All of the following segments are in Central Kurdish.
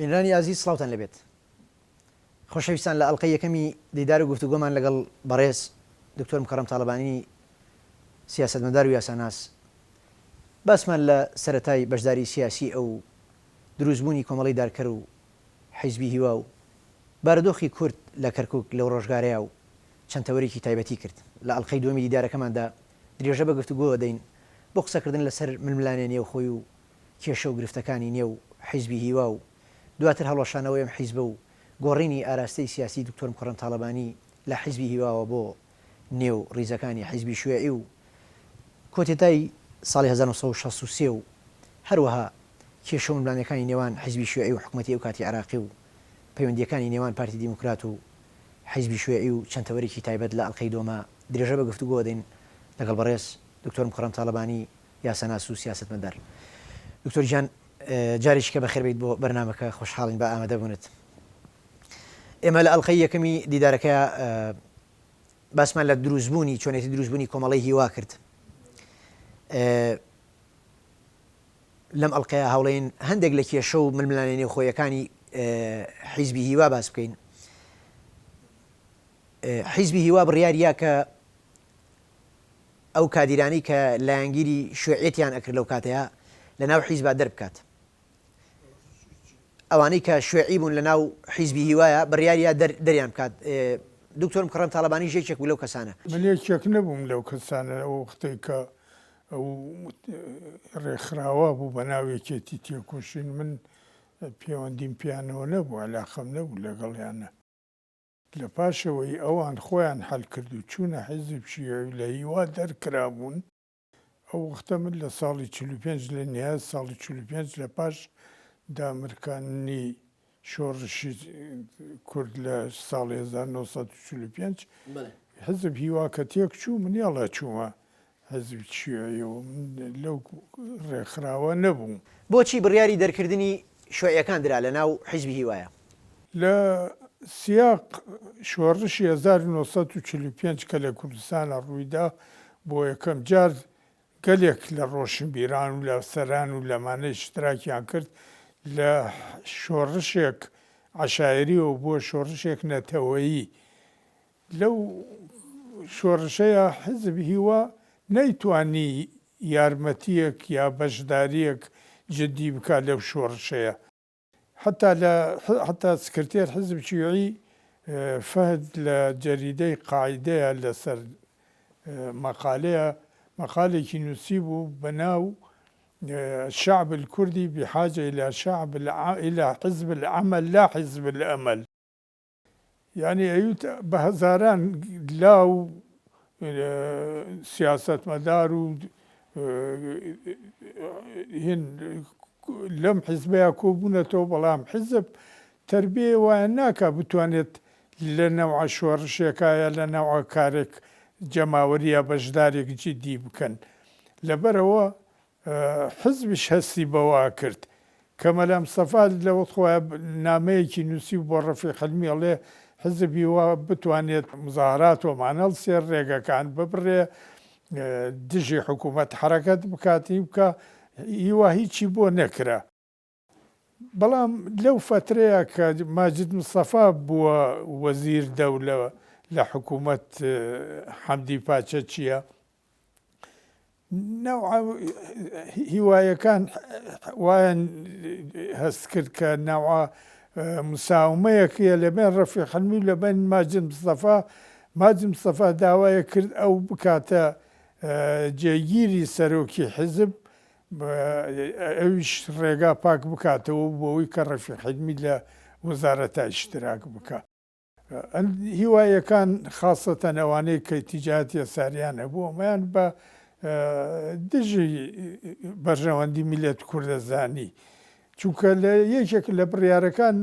بینرانی ئازیز سڵاوتان لەبێت. خۆشەویستان لە ئەڵقەی یەکەمی دیدار و گفتوگۆمان لەگەڵ بەڕێز دکتۆر مکەڕەم تاڵەبانی سیاسەتمەدار و یاساناس باسمان لە سەرەتای بەشداری سیاسی ئەو دروستبوونی کۆمەڵی دارکەر و حیزبی هیوا و بارودۆخی کورد لە کەرکووک لەو ڕۆژگارەیە و چەند تەوەرێکی تایبەتی کرد. لە ئەڵقەی دووەمی دیدارەکەماندا درێژە بە گفتوگۆ دەین بۆ قسەکردن لەسەر ململانێ نێو خۆی و کێشە و گرفتەکانی نێو حیزبی هیوا و دواتر هەڵۆشانەوەی ئەم حیزبە و گۆڕینی ئاراستەی سیاسی دکتۆر مکەڕەم تاڵەبانی لە حیزبی هیواوە بۆ نێو ڕیزەکانی حیزبی شوێعی و کۆتێتای ساڵی 1963 و هەروەها کێشە و ململانەکانی نێوان حیزبی شوێعی و حکوومەتی ئەو کاتی عراقی و پەیوەندیەکانی نێوان پارتی دیموکرات و حیزبی شوێعی و چەند تەوەرێکی تایبەت لە ئەڵقەی دۆمە درێژە بە گفتوگۆ دەین لەگەڵ بەڕێز دکتۆر مکەڕەم تاڵەبانی یاساناس و سیاسەتمەدار. دکتۆر گیان جارێکی کە بەخێر بێت بۆ بەرنامەکە خۆشحاڵین بە ئامادە بوونت. ئێمە لە ئەڵقەی یەکەمی دیدارەکە باسمان لە دروستبوونی چۆنێتی دروستبوونی کۆمەڵی هیوا کرد. لەم ئەڵقەیە هەوڵێن هەندێک لە کێشە و ململانە نێوخۆیەکانی حیزبی هیوا باس بکەین. حیزبی هیوا بڕیارە کە ئەو کادیرانی کە لایەنگیری شوێعێتیان ئەکرد لەو کاتەیە لە ناو حیزبا دەربکات. ئەوانەی کە شوێعی بوون لە ناو حیزبی هیوایە بڕیارە دەریان بکات. دکتۆر مکەڕەم تاڵەبانی ژێکێک بوو لەو کەسانە. من یەکێک نەبووم لەو کەسانە ئەو وەختەی کە ئەو ڕێکخراوە بوو بە ناو یەکێتی تێکۆشین من پەیوەندیم پیانەوە نەبوو عەلاقەم نەبوو لەگەڵیانە. لە پاشەوەی ئەوان خۆیان هەڵ کرد و چوونە حیزب شیوعی لە هیوا دەرکرابوون. ئەو وەختە من لە ساڵی 45 لە نهایەت ساڵی 45 لە پاش دامرکانی شۆڕشی کورد لە ساڵی 1945 حزب هیوا کە تێک چوو منیاڵە چوومە حزب شیوعیەوە لەو ڕێکخراوە نەبووم. بۆچی بڕیاری دەرکردنی شوێعیەکان درا لە ناو حیزبی هیوایە؟ لە سیاق شۆڕشی 1945 کە لە کوردستانە ڕوویدا بۆ یەکەم جار گەلێک لە ڕۆشنبیران و لە سەران و لەمانە اشتراکیان کرد لە شۆڕشێک عەشایریەوە بۆ شۆڕشێک نەتەوەیی. لەو شۆڕشەیە حزب هیوا نەیتوانی یارمەتیەک یا بەشداریەک جدی بکات لەو شۆڕشەیە. حتا سکرتێر حزب شیوعی فەهد لە جەریدەی قاعیدەیە لەسەر مەقالەیە مقالێکی نووسی بوو بەناو الشعب الكردي بحاجة إلى حزب العمل لا حزب الأمل. يعني أيوت بهزاران لاو سياسة مدار هن لم حزبها كوبونته بلام حزب تربية وهناك بتوانت لنوع شورشيكايا لنوع كارك جماورية بجدارك جدي بكن لبروا حزبش هەستی بەوا کرد کە مەلا مستەفا لەوە خۆی نامەیەکی نووسی بۆ ڕەفیق حلمی ئەڵێ حزب هیوا بتوانێت مزاهرات ومانەڵ سێر ڕێگەکان ببڕێ دژی حکوومەت حرەکەت بکاتی بکە هیوا هیچی بۆ نەکرا. بەڵام لەو فترەیە کە ماجد مستەفا بووە وەزیر دەولە لە حکوومەت حەمدی پاچە چییە هیوایەکان وایان هەست کرد کە ناوە مساومەیەکیە لەبێن ڕەفیق حلمی و لەبێن ماجد مستەفا داوایە کرد ئەو بکاتە جێگیری سەرۆکی حزب ئەویش ڕێگا پاک بکاتەوە بۆەوەی کە ڕەفیق حلمی لە وەزارەتە ئیشتراک بکە. هیوایەکان خاستەن ئەوانەی کە تیجارەتی یەساریان هەبوو ئەمەیان بە دژی بەرژەوەندی میلەت کوردەزانی چونکە لە یەکێک لە بڕیارەکان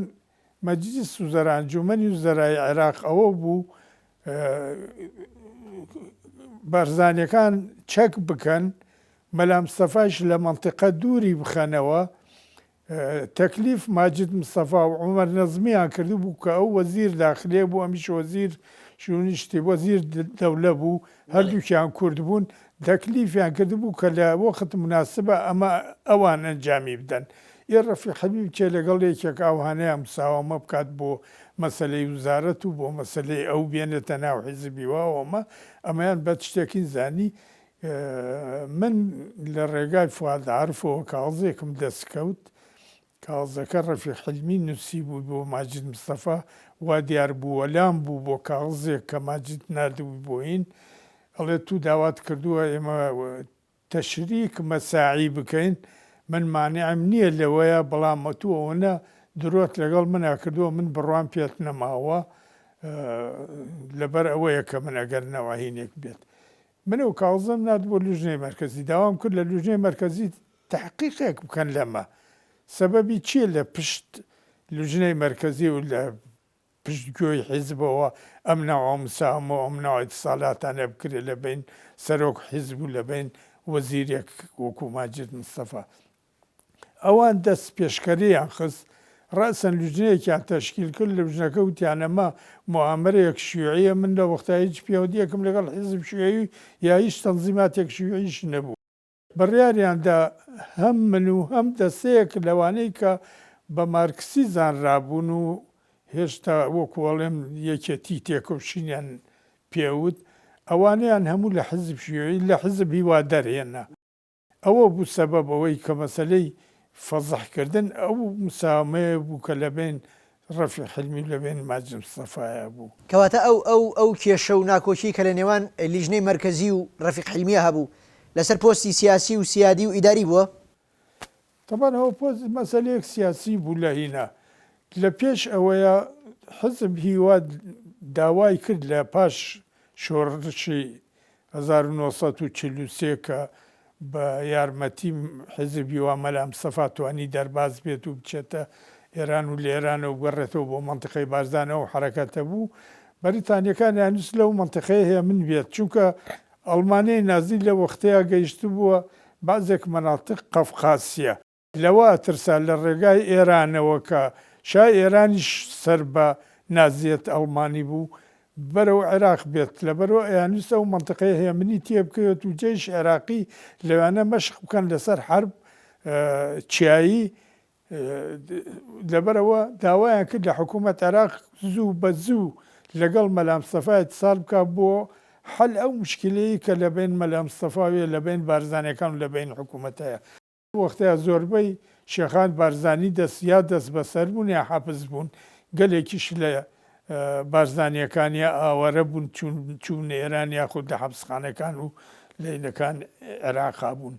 مەجلیس وزەرا ئەنجومەنی وزەرای عێراق ئەوە بوو بەرزانیەکان چەک بکەن مەلا مستەفاش لە مەنتیقە دووری بخەنەوە. تەکلیف ماجد مستەفا و عومەر نەزمیان کردو بوو کە ئەو وەزیر داخلێ بوو ئەمیش وەزیر شونیشتی وەزیر دەولە بوو هەردووکیان کورد بوون تەکلیفیان کرد بوو کە لە وەخت مناسبە ئەمە ئەوان ئەنجامی بدەن. ڕەفیق حەلیمی بچێ لەگەڵ یەکێک ئاوهانەیە مساوامە بکات بۆ مەسەلەی وزارەت و بۆ مەسەلەی ئەو بێنێتە ناو حیزبی واوەمە ئەمەیان بە شتێکی زانی من لە ڕێگای فواد عارفەوە کاڵزێکم دەستکەوت کاڵزەکە ڕەفیق حەلیمی نووسی بوو بۆ ماجید مستەفا وا دیار بوو وەلام بوو بۆ کاغزێک کە ماجید نردبوو بۆین ئەڵێ تو داوات کردووە ئێمە تەشریک مەساعی بکەین من مانعم نییە لەوەیە بەڵام تو ئەوەنە درۆت لەگەڵ منە کردووە من بڕوان پێت نەماوە لەبەر ئەوەیە کە من ئەگەر نەوەهینێک بێت من و کاڵزەم نات بۆ لوژنەی مرکزی داوام کرد لە لوژنەی مرکزی تحقیقێک بکەن لەمە سەبەبی چییە لە پشت لوژنەی مرکزی و لە پشتگوێی حیزبەوە ئەم ناوە مساهمەوە ئەم ناوە ئیتساڵاتانە بکرێت لە بین سەرۆک حیزب و لە بین وەزیرێک وەکو ماجید مستەفا ئەوان دەست پێشکەریان خست ڕەسەن لوژنەیەکیان تەشکیل کرد لە لوژنەکە وتیانەمە موامەرەیەک شیوعیە من لە وەختە هیچ پیاودیەکم لەگەڵ حیزب شیوعی یا هیچ تەنزیماتێک شیوعیش نەبوو بڕیاریاندا هەم من و هەم دەستەیەک لەوانەی کە بە مارکسی زانرابوون و هێشتا وەکوڵێم یەکێتی تێکۆشینیان پێوت ئەوانیان هەموو لە حزب شیوعی لە حزب هیوا دەرهێنا ئەوە بوو سەبەب ئەوەی کە مەسەلەی فەزەحکردن ئەو مساهمەیە بوو کە لەبین ڕەفیق حەلیمی لەبین ماجید مستەفایە بوو کەواتە ئەو کێشە و ناکۆچی کە لە نێوان لیژنەی مرکزی و ڕەفیق حەلیمیە هەبوو لەسەر پۆستی سیاسی و سیادی و ئیداری بووە طبعا ئەو پۆست مەسەلەیەک سیاسی بوو لە هینا لە پێش ئەوەیە حزب هیوا داوای کرد لە پاش شۆڕشی 1940 کە بە یارمەتی حزب هیوا مەلا مستەفا توانی دەرباز بێت و بچێتە ئێران و لە ئێرانەوە بگەڕێتەوە بۆ مەنتیقەی بارزانەوە حرەکەتە بوو بەریتانیەکان یانویست لەو مەنتیقەیە هەیە من بێت چونکە ئەڵمانیای نازی لە وەختەیە گەیشت بووە بازێک مەناتق قەفقاسیە لەوە ترسا لە ڕێگای ئێرانەوە کە شای ئێرانیش سەر بە نازیەت ئەڵمانی بوو بەرەو عێراق بێت لەبەرەوە یانویست ئەو مەنتیقەیە هەیە منی تێ بکەوێت و جێش عێراقی لەوانە مەشق بکەن لەسەر حرب چیایی لەبەرەوە داوایان کرد لە حکوومەت عێراق زوو بە زوو لەگەڵ مەلا مستەفا ئیتسال بکات بۆ حل ئەو مشکلەیە کە لە بین مەلا مستەفاویە لە بین بارزانەکان و لە بین حکوومەتەیە وەختەیە زۆربەی شێخان بارزانی دەست بەسەر بوون یا حافز بوون گەلێکیش لە بارزانیەکانی ئاوەرە بوون چوون ئێران یاخود لە حەبسخانەکان و لەینەکان عێراقا بوون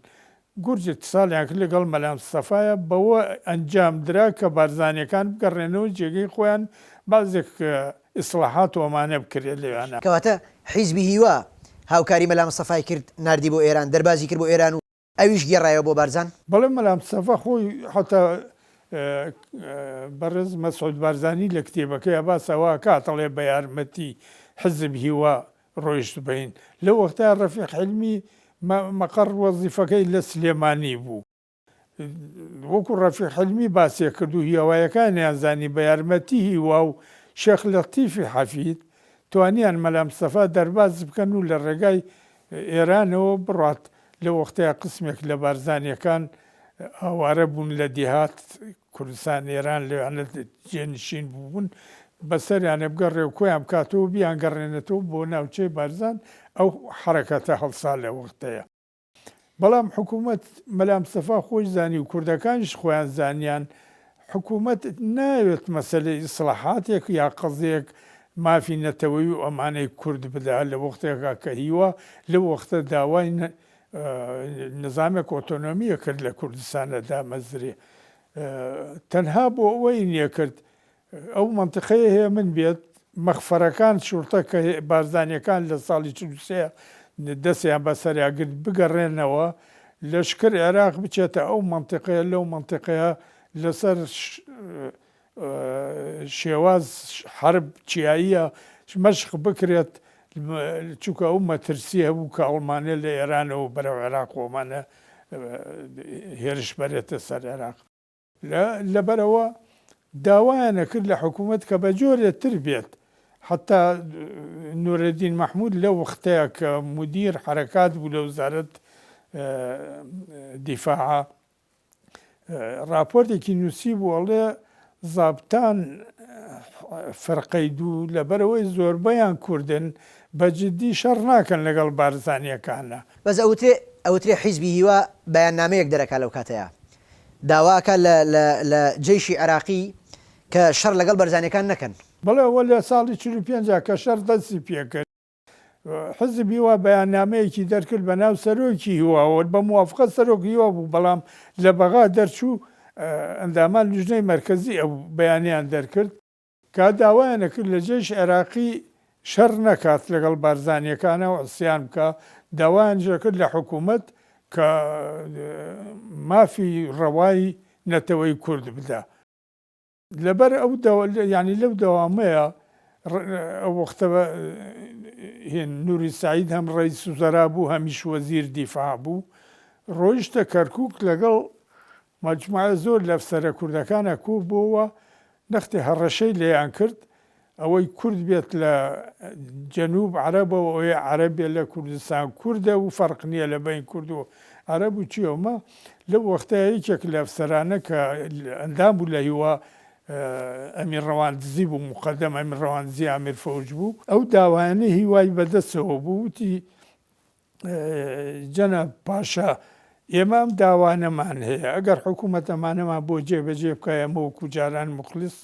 گورجێت ساڵیان کرد لەگەڵ مەلا مستەفایە بەوە ئەنجام درا کە بارزانیەکان بگەڕێنەوە جێگەی خۆیان بازێک ئیسلاحات وەمانە بکرێت لەوانە کەواتە حیزبی هیوا هاوکاری مەلا مستەفای کرد نردی بۆ ئێران دەربازی کرد بۆ ئێران و ئەویش گێڕایەوە بۆ بارزان بەڵێ مەلا مستەفا خۆی حتا بەڕێز مەسعود بارزانی لە کتێبەکەی باسەوە کاتەڵێ بە یارمەتی حزب هیوا ڕۆیشت بین لەو وەختە ڕەفیق حەلیمی مەقەڕ وەزیفەکەی لە سلێمانی بوو وەکو ڕەفیق حەلیمی باسێ کرد و هیوایەکانیان زانی بە یارمەتی هیوا و شێخ لەتیفی حەفید توانیان مەلا مستەفا دەرباز بکەن و لە ڕێگای ئێرانەوە بڕات لە وەختەیە قسمێک لە بارزانیەکان ئاوارە بوون لە دیهات کوردستان ئێران لەوانە جێنشین بوون بەسەریانە بگەڕێ و کۆیان بکاتەوە بیان گەڕێنێتەوە بۆ ناوچەی بارزان ئەو حرەکەتە هەڵسا لە وەختەیە بەڵام حکوومەت مەلا مستەفا خۆی زانی و کوردەکانیش خۆیان زانیان حکوومەت ناوێت مەسەلەی ئیسلاحاتێک یا قەزەیەک مافی نەتەوەی و ئەمانەی کورد بدات لە وەختێکا کە هیوا لەو وەختە داوای نظامێک ئۆتۆنۆمیە کرد لە کوردستانە دامەزرێ تەنها بۆ ئەوەی نییە کرد ئەو مەنتیقەیە هەیە من بێت مەخفەرەکان شورتە کە بارزانیەکان لە ساڵی 43 دەستیان بەسەریاگرت بگەڕێنەوە لەشکر عێراق بچێتە ئەو مەنتیقەیە لەو مەنتیقەیە لەسەر شێواز حرب چیاییە مەشق بکرێت چونکە ئەو مەترسی هەبوو کە ئەڵمانیا لە ئێرانەوە بەرەو عێراق ومانە هێرش بەرێتە سەر عێراق لەبەرەوە داوایانە کرد لە حکوومەت کە بە جۆرێتتر بێت حتا نورەدین مەحموود لە وەختەیە کە مدیر حرەکات بوو لە وزارەت دیفاع راپۆرتێکی نووسی بوو ئەڵێ زابتان فەرقەی دوو لەبەرەوەی زۆربەیان کوردن بەجددی شەڕ ناکەن لەگەڵ بارزانیەکانە. بەس ئەوترێ حیزبی هیوا بەیاننامەیەک دەرەکا لەو کاتەیە داواکە لە جێیشی عێراقی کە شەڕ لەگەڵ بەرزانیەکان نەکەن. بەڵێ وە لە ساڵی 45 کە شەڕ دەستی پێکرد حزبی وا بەیاننامەیەکی دەرکرد بە ناو سەرۆکی هیواوە بە موافقەت سەرۆکی هیوا بوو، بەڵام لە بەغا دەرچوو ئەندامان لیژنەی مەرکەزی ئەو بەیانیان دەرکرد کە داوایانە کرد لە جێش عێراقی شەڕ نەکات لەگەڵ بارزانیەکانەوە عسیان بکە، داوایان کرد لە حکوومەت کە مافی ڕەوای نەتەوەی کورد بدە. لەبەر ئەو ینی لەو دەوامەیە ئەو وەختەوە نوری سعید هەم ڕئیس وزەرا بوو، هەمیش وەزیر دیفاع بوو، ڕۆیشتە کەرکووک لەگەڵ مەجموعە زۆر لە ئەفسەرە کوردەکانە کوو بووەوە نەختی هەڕەشەی لێیان کرد ئەوەی کورد بێت لە جەنوب عەرەبەوە ئەوەی عەرەبێ لە کوردستان کووردە و فەرق نییە لە بین کورد و عەرەب و چیەوەمە. لەو وەختەیە یەکێک لە ئەفسەرانە کە ئەندام بوو لە هیوا ئەمیر ڕەواندزی بوو، مقەدەم ئەمیر ڕەواندزی ئامیر فەوج بوو، ئەو داوایانە هیوای بەدەستەوە بوو، وتی جەناب پاشا ئێمە ئەم داوانەمان هەیە، ئەگەر حکوومەتەمانەمان بۆ جێبەجێ بکە ئێمە وەکو جاران مخلص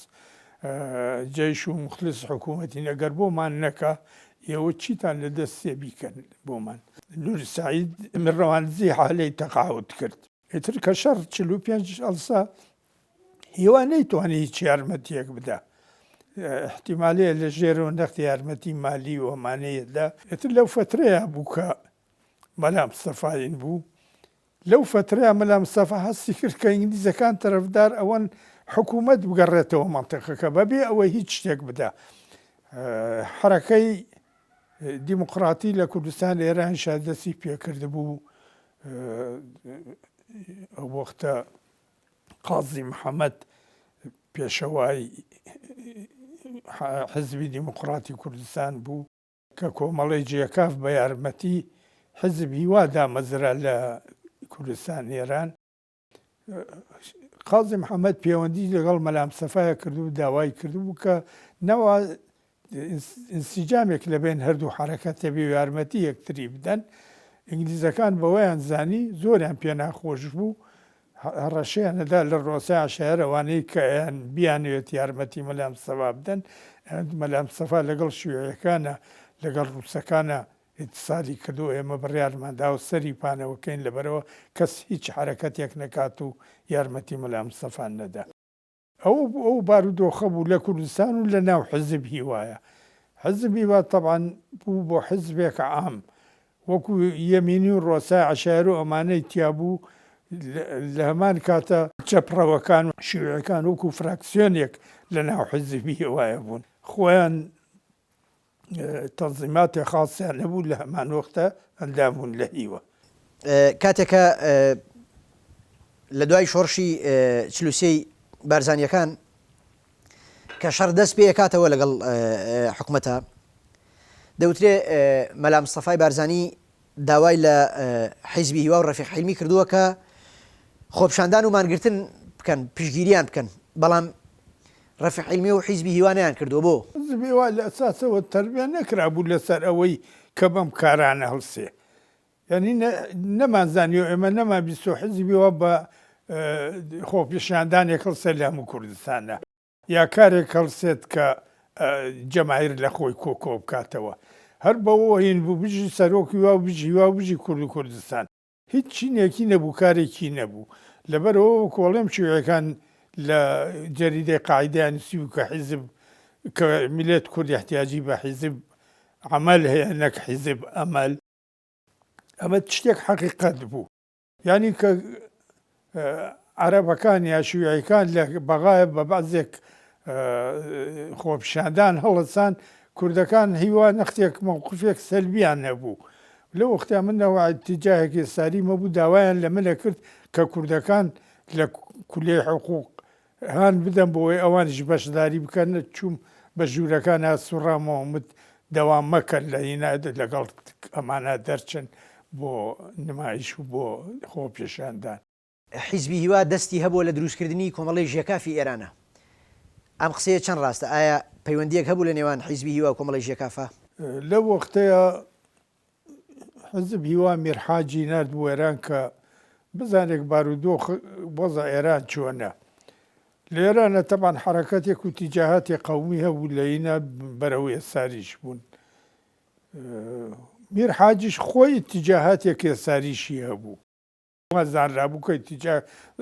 جەیش و مخلص حکوومەتی ئەگەر بۆمان نەکە ئێوە چیتان لە دەستێ بیکەن بۆمان. نوری سعید ئەمیر ڕەواندزی حالەی تەقاوت کرد. ئیتر کە شەڕ 45 ئەڵسا هیوا نەیتوانی هیچ یارمەتیەک بدە، احتیمالەیە لە ژێرەوە نەختی یارمەتی مالی و ئەمانەیەدا. ئیتر لەو فترەیە بوو کە مەلا مستەفاین بوو، لەو فترەیە مەلا مستەفا هەستی کرد کە ئینگلیزەکان تەرەفدار ئەوەن حکوومەت بگەڕێتەوە مەنتیقەکە بەبێ ئەوەی هیچ شتێک بدە. حرەکەی دیموقراتی لە کوردستان ئێرانشا دەستی پێکرد بوو، ئەو وەختە قازی محەممەد پێشەوای حزبی دیموقراتی کوردستان بوو کە کۆمەڵی جێکاف بە یارمەتی حزب هیوا دامەزرا لە کوردستان ئێران. قازی محەممەد پەیوەندی لەگەڵ مەلا مستەفایە کردو، داوای کردبوو کە نەوە ئینسیجامێک لەبێن هەردوو حرەکەتە بێ یارمەتی یەکتری بدەن. ئینگلیزەکان بەوەیان زانی زۆریان پێ ناخۆش بوو، هەڕەشەیانەدا لە ڕۆسای عەشایەر ئەوانەی کە بیانوێت یارمەتی مەلا مستەفا بدەن. مەلا مستەفا لەگەڵ شیوعیەکانە لەگەڵ ڕووسەکانە ئیتسالی کردو، ئێمە بڕیارماندا و سەری پانەوەکەین لەبەرەوە کەس هیچ حرەکەتێک نەکات و یارمەتی مەلا مستەفا نەدا. ئەو بارودۆخە بوو لە کوردستان و لە ناو حزب هیوایە. حزب هیوا تەبعاً بوو بۆ حزبێک عام، وەکو یەمینی و ڕۆسای عەشایەر و ئەمانەی تیابوو لە هەمان کاتە چەپڕەوەکان و شیوعەکان وەکو فراکسیۆنێک لە ناو حزبی هیوایە بوون، خۆیان تەنزیماتی خاصیان هەبوو لە هەمان وەختە ئەندامبوون لە هیوە. کاتێکە لە دوای شۆڕشی چلووسەی بارزانیەکان کە شەڕ دەست پێ کاتەوە لەگەڵ حکوومەتە، دەوترێ مەلا مستەفای بارزانی داوای لە حیزبی هیوا و ڕەفیق حیلمی کردووە کە خۆپشاندان و مانگرتن بکەن، پشگیریان بکەن، بەڵام ڕەفیق حیلمی و حیزبی هیوانیان کردووە. بۆ حیزبی هیوا لە ئەساسەوە تەربیە نەکرابوو لەسەر ئەوەی کە بەم کارانە هەڵسێ، یعنی نەمانزانیەوە ئێمە نەمابیست و حیزبی هیوا بە خۆپیشاندانێک هەڵسێ لە هەموو کوردستانە یا کارێک هەڵسێت کە جەماهیر لە خۆی کۆکۆ بکاتەوە. هەر بەوە هین بوو بژی سەرۆکی هیوا و بژی هیوا و بژی کورد و کوردستان، هیچ چینێکی نەبوو، کارێکی نەبوو. لەبەرەوە کۆڵێم شیوعەکان لە جەریدەی قاعیدەیان نووسی بوو کە حیزب کە میلەت کورد احتیاجی بە حیزب عەمەل هەیە نەک حیزب ئەمەل. ئەمە شتێک حەقیقەت بوو، یعنی کە عەرەبەکان یا شیوعەکان لە بەغایە بە بەعزێک خۆپیشاندان هەڵەسان، کوردەکان هیوا نەختێک مەوقفێک سەلبیان هەبوو. لەو وەختیا منەوە ئیتیجاهێکی ساری مەبوو، داوایان لە منە کرد کە کوردەکان لە کولێ حقوق هان بدەن بۆەوەی ئەوانش بەشداری بکەن. چوم بە ژوورەکان سوڕامەوە وت دەوام مەکەن لە هینادە لەگەڵ ئەمانە دەرچن بۆ نمایش و بۆ خۆپیشاندان. حیزبی هیوا دەستی هەبووە لە دروستکردنی کۆمەڵی ژێکافی ئێرانە. ئەم قسەیە چەند ڕاستە؟ ئایا پەیوەندیەک هەبوو لە نێوان حیزبی هیوا و کۆمەڵی ژێکافە؟ لەو وەختەیە حزب هیوا میرحاجی نردبوو ئێران کە بزانێک بارودۆخ وەزە ئێران چۆنە. لە ئێرانە تەبان حرەکەتێک و تیجاهاتی قەومی هەبوو لەینە بەرەو ئێساریش بوون. میرحاجیش خۆی تیجاهاتێک ئێساریشی هەبوو. وازانرابوو کە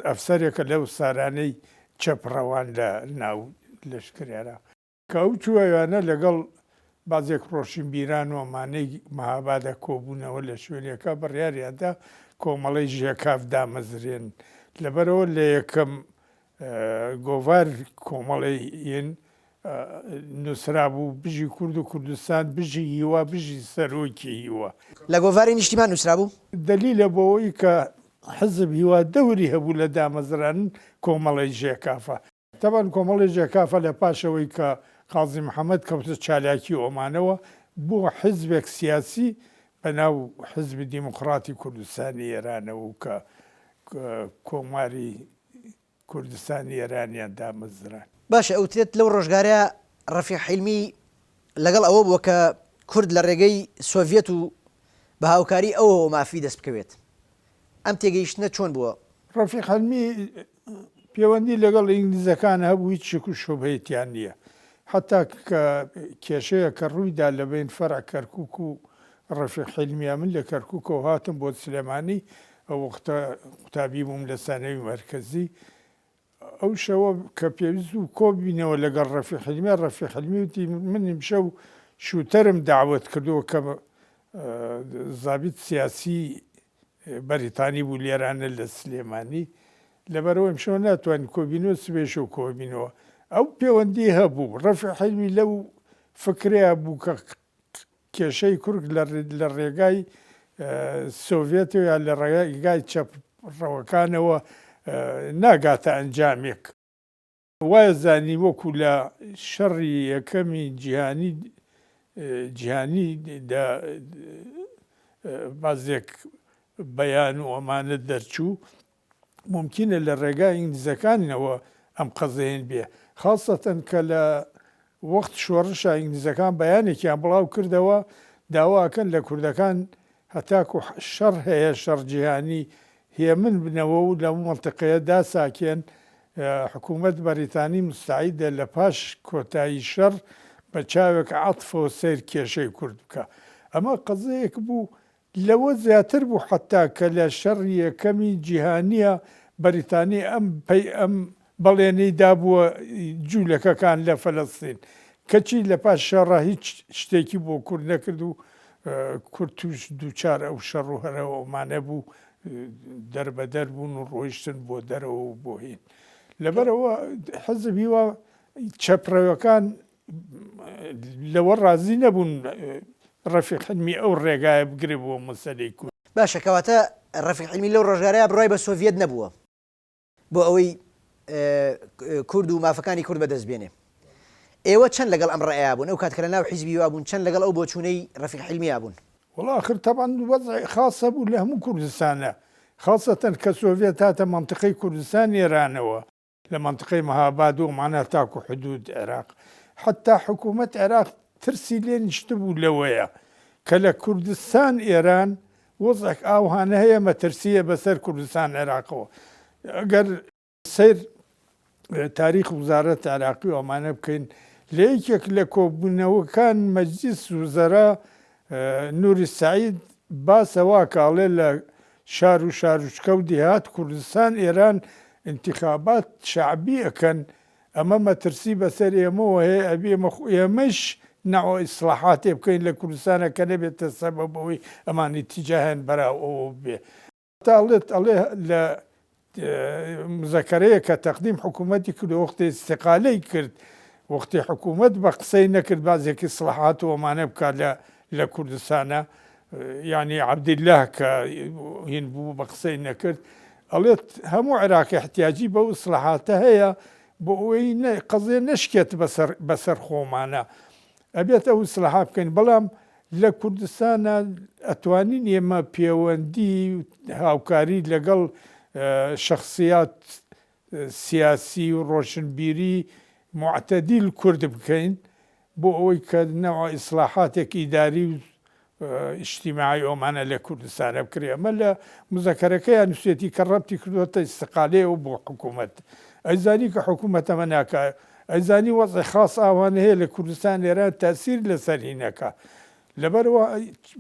ئەفسەرێکە لەو سارانەی چەپڕەوان لە ناو لەشکرێرە کە ئەو چووەوانە لەگەڵ بازێک ڕۆشنبیران و ئەمانەی مەهابادە کۆبوونەوە لە شوێنێکە بڕیاریاندا کۆمەڵی ژێکاف دامەزرێن. لەبەرەوە لە یەکەم گۆڤار کۆمەڵیین نووسرا بوو بژی کورد و کوردستان بژی هیوا بژی سەرۆکی هیوا. لە گۆڤاری نیشتیمان نووسرا بوو؟ دلیلە بۆەوەی کە حزب هیوا دەوری هەبوو لە دامەزران کۆمەڵی ژێکافە. تەبەن کۆمەڵی ژێکافە لە پاشەوەی کە قازی محەممەد کەوتە چالاکی ئۆمانەوە بۆ حزبێک سیاسی بەناو حزبی دیموکراتی کوردستانی ئێرانەوە و کە کۆماری کوردستانی ئێرانیان دامەزران. باشە ئەوترێت لەو ڕۆژگارەیە ڕەفیق حیلمی لەگەڵ ئەوە بووە کە کورد لە ڕێگەی سۆڤێت و بە هاوکاری ئەوەوە مافی دەست بکەوێت. ئەم تێگەیشتنە چۆن بووە؟ ڕەفیق حیلمی پەیوەندی لەگەڵ ئینگلیزەکان هەبوو هیچ شک و شوبهەیەتیان نییە. حتا کە کێشەیە کە ڕوویدا لە بین فەرع کەرکووک و ڕەفیق حیلمیە من لە کەرکووکەوە هاتم بۆ سلێمانی ئەو وەختە قوتابی بووم لە سانەوی مەرکەزی. ئەو شەوە کە پێویست و کۆبینەوە لەگەڵ ڕەفیق حیلمی ڕەفیق حیلمی وتی من شەو شوتەرم داوت کردووە کە زابیت سیاسی بەریتانی بوو لێرانە لە سلێمانی لەبەرەوە ئەمشەوە ناتوانین کۆبینەوە سبێش و کۆبینەوە. ئەو پەیوەندی هەبوو. ڕەفیق حیلمی لەو فکرەیە بوو کە کێشەی کورد لە ڕێگای سۆڤێتەوە یا لە ڕێگای چەپڕەوەکانەوە ناگاتە ئەنجامێک. وایە زانی وەکو لە شەڕی یەکەمی جیهانی بازێک بەیان و ئەمانە دەرچوو ممکنە لە ڕێگای ئینگلیزەکانەوە ئەم قەزەیەن بێ. خاڵسەتەن کە لە وەخت شۆڕشە ئینگلیزەکان بەیانێکیان بڵاو کردەوە داواکەن لە کوردەکان هەتاکو شەڕ هەیە شەڕجیهانی هێمن بنەوە و لە مەڵتەقەیە داساکێن حکوومەت بەریتانی مستعیدە لە پاش کۆتایی شەڕ بە چاوێک عەتفەوە سەیر کێشەی کورد بکە. ئەمە قەزەیەک بوو لەوە زیاتر بوو حتا کە لە شەڕی یەکەمی جیهانیە بەریتانی ئەم بەڵێنەی دابووە جوولەکەکان لە فەلەستین کەچی لە پاش شەڕە هیچ شتێکی بۆ کورد نەکرد و کورد توش دووچار ئەو شەڕ و هەرەوەمانە بوو دەربەدەر بوون و ڕۆیشتن بۆ دەرەوە و بۆ هین. لەبەرەوە حزب هیوا چەپڕەوەکان لەوە ڕازی نەبوون ڕەفیق حیلمی ئەو ڕێگایە بگرێ بۆ مەسەلەی کورد. باشە کەواتە ڕەفیق حیلمی لەو ڕۆژگارەیە بڕای بە سۆڤێت نەبووە بۆ ئەوەی کورد و مافەکانی کورد بەدەستبێنێ. ئێوە چەند لەگەڵ ئەم ڕێیە بوون؟ ئەو کاتکە لە ناو حیزبی هیوا بوون چەند لەگەڵ ئەو بۆچوونەی ڕەفیق حیلمیە بوون؟ وەڵا ئاخر تەبان وەزعی خاسە بوو لە هەموو کوردستانە خاڵسەتەن کە سۆڤێت هاتە مەنتقەی کوردستان ئێرانەوە لە مەنتقەی مەهاباد و مانە تاکو حدود عێراق. حتا حکوومەت عێراق ترسی لێ نیشت بوو لەوەیە کە لە کوردستان ئێران وەزعێک ئاوهانە هەیە مەترسیە بەسەر کوردستان عێراقەوە. ئەگەر سیر تاریخ وزارەت عێراقی و ئەمانە بکەین لە یەکێک لە کۆبوونەوەکان مەجلیس وزەرا نوری سعید باسەوا کاڵێ لە شار و شارچکە و دێهات کوردستان ئێران انتخابات شعبی ئەکەن ئەمە مەترسی بەسەر ئێمەوە هەیە ئەبێ ئێمەش نەوە ئیسلاحاتێ بکەین لە کوردستانە کە نەبێتە سەبەبەوەی ئەمانی تیجاهێن بەراو ئەوە بێ. تاڵێت ئەڵێ لە مزەکەرەیە کە تەقدیم حکوومەتی کرد وەختی استیقالەی کرد وەختی حکوومەت بە قسەی نەکرد بازێکی ئیسلاحات و ئەمانە بکات لە کوردستانە یعنی عەبدیلله کە هین بوو بە قسەی نەکرد ئەڵێت هەموو عێراقی احتیاجی بەو ئیسلاحاتە هەیە بۆ ئەوەی قەزێ نەشکێت بەسەر خۆمانە ئەبێت ئەو ئیسلاحا بکەین. بەڵام لە کوردستانە ئەتوانین ئێمە پەیوەندی هاوکاری لەگەڵ شخصیات سیاسی و ڕۆشنبیری معتەدیل کورد بکەین بۆ ئەوەی کە نەوە ئیسلاحاتێک ئیداری و ئیجتیماعی ئەومانە لە کوردستانە بکرێ. ئەمە لە مزەکەرەکەیان نووسێتی کە ڕەتی کردوەتە ئیستقالەیەوە بۆ حکوومەت. ئەیزانی کە حکوومەت ئەمە ناکە، ئەیزانی وەزعی خاص ئاوانە هەیە لە کوردستان ئێران تاسیر لەسەر هینەکە. لەبەرەوە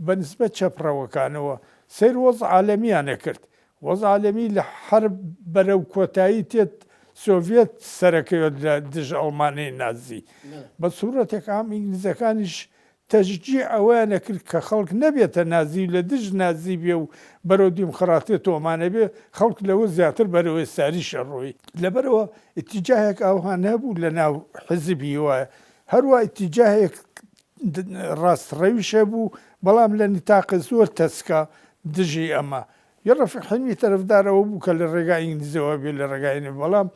بەنسبەت چەپڕەوەکانەوە سەیر وەزع عالەمیانە کرد. وەزع عالەمی لە حرب بەرەو کۆتایی تێت سۆڤێت سەرەکەوێت لە دژ ئەڵمانەی نازی. بە سوورەتێک ئام ئینگلیزەکانیش تەشجیع ئەویانە کرد کە خەڵک نەبێتە نازی لە دژ نازی بێ و بەرەو دیموکڕاتیە تۆمانە بێ، خەڵک لەوە زیاتر بەرەوە ئێستاریشە ڕۆی. لەبەرەوە ئیتیجاهێک ئەوها نەبوو لە ناو حزبی وایە، هەروە ئیتیجاهێک ڕاستڕەویشە بوو، بەڵام لە نیتاقە زۆر تەسکە دژی ئەمە. یە ڕەفیق حلمی تەرەفدارەوە بوو کە لە ڕێگای ئینگلیزەوە بێ لە ڕێگاینە، بەڵام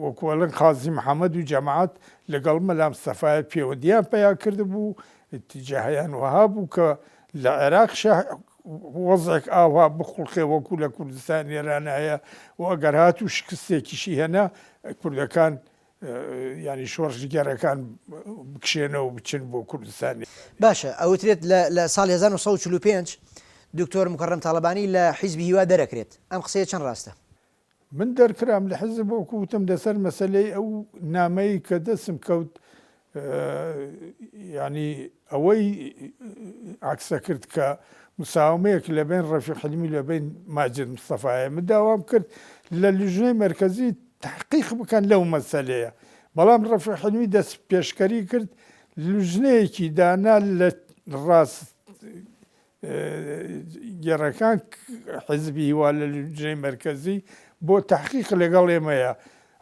وەکوەڵەن قازی محەممەد و جەماعەت لەگەڵ مەلام سەفایەت پەیوەندیان پیا کرد بوو، ئیتیجاهیان وەها بوو کە لە عێراق وەزعێک ئاوا بخوڵقێ وەکو لە کوردستان ئێرانە هەیە و ئەگەر هات و شکستێکیشی هێنا کوردەکان ینی شۆڕژگەرەکان بکشێنەوە بچن بۆ کوردستانی. باشە، ئەوترێت لە ساڵی 1945 دکتۆر مکەڕەم تاڵەبانی لە حیزبی هیوا دەرەکرێت. ئەم قسەیە چەند ڕاستە؟ من دەرکرام لە حزب وەکو وتم لەسەر مەسلەی ئەو نامەی کە دەسم کەوت ینی ئەوەی عکسە کرد کە مساومەیەک لەبێن ڕەفیق حلمی لەبێن ماجد مستەفایە. من داوام کرد لە لیژنەی مەرکەزی تحقیق بکەن لەو مەسەلەیە، بەڵام ڕەفیق حلمی دەست پێشکەری کرد لیژنەیەکی دانا لە ڕاست گێڕەکان حزبی هیوا لە لیژنەی مەرکەزی بۆ تحقیق لەگەڵ ئێمەیە.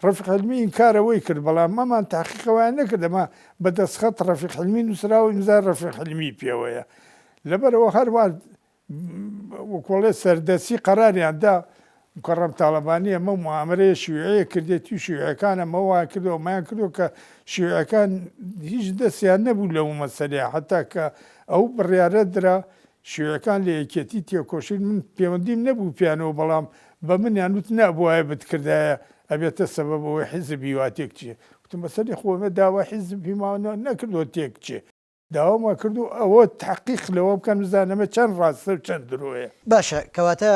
ڕەفیق حلمی ئینکارەوەی کرد، بەڵام مەمان تحقیقەوەیان نەکرد، ئەمە بەدەستخەت ڕەفیق حلمی نووسراوە ئیمزای ڕەفیق حلمی پێوەیە. لەبەرەوە هەروە وەکوڵێ سەردەسی قەراریاندا مکەڕەم تاڵەبانی ئەمە موامرەیە شیوعەیە کردێتی و شیوعەکان ئەمە وایان کردەوە مایان کردو کە شیوعەکان هیچ دەستیان نەبوو لەو مەسەلەیە، حتا کە ئەو بڕیارە درا شیوعەکان لە یەکێتی تێکۆشین. من پەیوەندیم نەبوو پیانەوە، بەڵام بە منیان وت نەبووایە بتکردایە ئەبێتە سەبەبەوەی حیزبی وا تێکچێ. وتم بەسەری خۆمە داوا حیزبی ماوە نەکردەوە تێکچێ، داواما کردو ئەوە تحقیق لەوە بکەن بزانەمە چەند ڕاستە و چەند درۆیە. باشە، کەواتە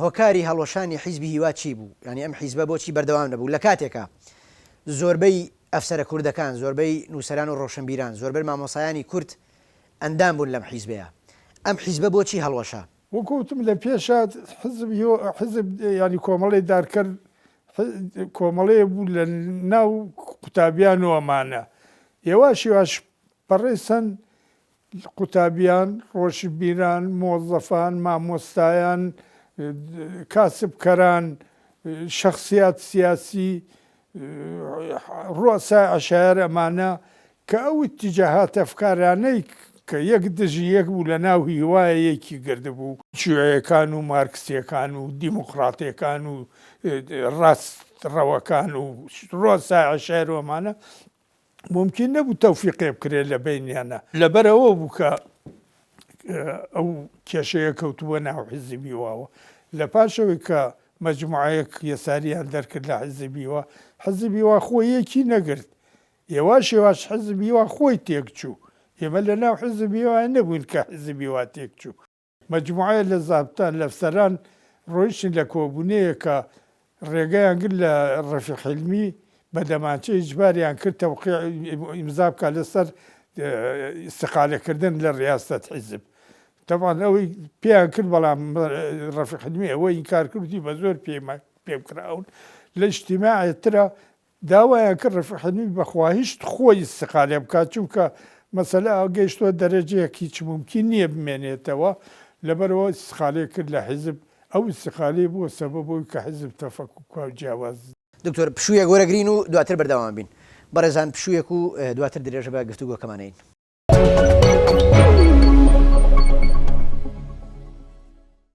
هۆکاری هەڵۆشانی حیزبی هیوا چی بوو؟ ینی ئەم حیزبە بۆچی بەردەوام نەبوو؟ لە کاتێکە زۆربەی ئەفسەرە کوردەکان، زۆربەی نووسەران و ڕۆشنبیران، زۆربەی مامۆسایانی کورد ئەندام بوون لەم حیزبەیە. ئەم حیزبە بۆچی هەڵوەشا؟ وەکوتم لە پێشە حزب ینی کۆمەڵی دارکرد کۆمەڵەیە بوو لە ناو قوتابیان و ئەمانە. ئێواشیواش بەڕێسەن قوتابیان، ڕۆشنبیران، مۆزەفان، مامۆستایان، کاسبکەران، شخصیات سیاسی، ڕۆسای عەشایەر ئەمانە کە ئەو ئیتیجاهات ئەفکارانەی کە یەک دژی یەک بوو لە ناو هیوایە یەکی گردبوو، شیوعەکان و مارکسیەکان و دیموکڕاتیەکان و ڕاستڕەوەکان و ڕۆسای عەشایەر ئەمانە ممکن نەبوو تەوفیقێ بکرێت لە بینیانە. لەبەرەوە بوو کە ئەو کێشەیە کەوتووە ناو حیزبی هیواوە. لە پاشەوەی کە مەجموعەیەک یەساریان دەرکرد لە حیزبی هیوا، حیزبی هیوا خۆی یەکی نەگرت، ئێواشێواش حیزبی هیوا خۆی تێکچوو. ئێمە لە ناو حیزبی هیوا نەبووین کە حیزبی هیوا تێکچوو. مەجموعەیە لە زابتان لە ئەفسەران ڕۆیشتن لە کۆبوونەیە کە ڕێگەیان کرد لە ڕەفیق حلمی بە دەمانچە ئیجباریان کرد تەوقیع ئیمزا بکە لەسەر ئیستیقالەکردن لە ڕیاست حیزب. تەبان ئەوەی پێیان کرد، بەڵام ڕەفیق حلمی ئەوەی ئینکار کردی بە زۆر پێ بکراون. لە ئیجتیماعیەترا داوایان کرد ڕەفیق حلمی بەخواهیشت خۆی ئیستیقالە بکات، چونکە مەسەلە گەیشتووە دەرەجەیەک هیچ ممکن نییە بمێنێتەوە. لەبەرەوە ئیستیقالەی کرد لە حیزب. ئەو ئیستیقالەی بووە سەبەبەوەی کە حیزب تەفەکوک و جیاواز. دکتۆر پشوویە گۆرەگرین و دواتر بەردەوام بین. بەڕێزان، پشوویەک و دواتر درێژە بە گفتوگۆکەمانەین.